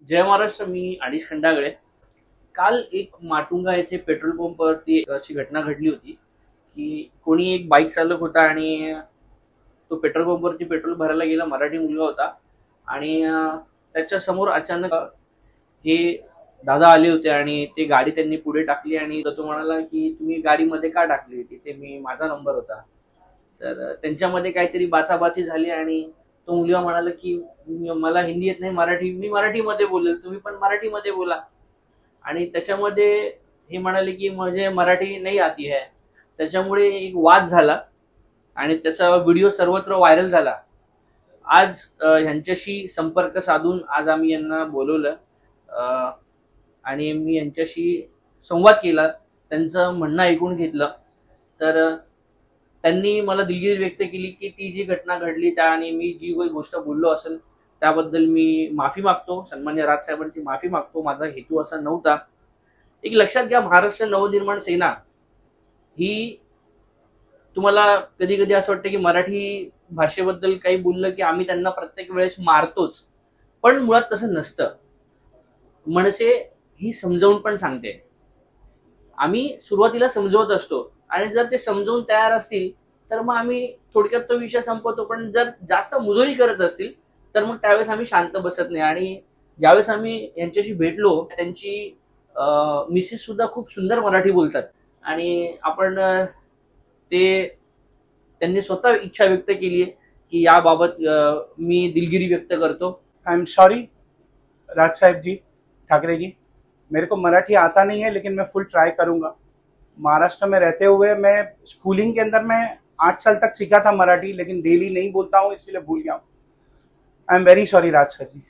जय महाराष्ट्र. मी अनिश खंडागळे. काल एक माटुंगा येथे पेट्रोल पंपवरती अशी घटना घडली होती की कोणी एक बाईक चालक होता आणि तो पेट्रोल पंपवरती पेट्रोल भरायला गेला. मराठी मुलगा होता आणि त्याच्या समोर अचानक हे दादा आले होते आणि ते गाडी त्यांनी पुढे टाकली आणि तो म्हणाला की तुम्ही गाडीमध्ये का टाकली, तिथे मी माझा नंबर होता. तर त्यांच्यामध्ये काहीतरी बाचाबाची झाली आणि तो मुलगा म्हणाला की मला हिंदी येत नाही, मी मराठीमध्ये बोलेल, तुम्ही पण मराठीमध्ये बोला. आणि त्याच्यामध्ये हे म्हणाले की मुझे मराठी नाही आती है. त्याच्यामुळे एक वाद झाला आणि त्याचा व्हिडिओ सर्वत्र व्हायरल झाला. आज ह्यांच्याशी संपर्क साधून आज आम्ही यांना बोलवलं आणि मी यांच्याशी संवाद केला, त्यांचं म्हणणं ऐकून घेतलं. तर त्यांनी मला दिलगिरी व्यक्त केली की ती जी घटना घडली त्या आणि मी जी काही गोष्ट बोललो असेल त्याबद्दल मी माफी मागतो, सन्मान्य राजसाहेबांची माफी मागतो. माझा हेतू असा नव्हता. एक लक्षात घ्या, महाराष्ट्र नवनिर्माण सेना ही, तुम्हाला कधी कधी असं वाटतं की मराठी भाषेबद्दल काही बोललं की आम्ही त्यांना प्रत्येक वेळेस मारतोच, पण मुळात तसं नसतं. मनसे ही समजावून पण सांगते. आम्ही सुरुवातीला समजवत असतो आणि जर ते समजवून तयार असतील तर मग आम्ही थोडक्यात तो विषय संपवतो. पण जर जास्त मुजोरी करत असतील तर मग त्यावेळेस आम्ही शांत बसत नाही. आणि ज्यावेळेस आम्ही यांच्याशी भेटलो, त्यांची मिसेस सुद्धा खूप सुंदर मराठी बोलतात आणि आपण ते त्यांनी स्वतः इच्छा व्यक्त केली आहे की याबाबत मी दिलगिरी व्यक्त करतो. आई एम सॉरी राज साहब जी, ठाकरे जी, मेरे को मराठी आता नहीं है लेकिन मैं फुल ट्राई करूंगा. महाराष्ट्र में रहते हुए मैं स्कूलिंग के अंदर मैं 8 साल तक सीखा था मराठी, लेकिन डेली नहीं बोलता हूँ, इसलिए भूल गया हूँ. I am very sorry Raj sir G.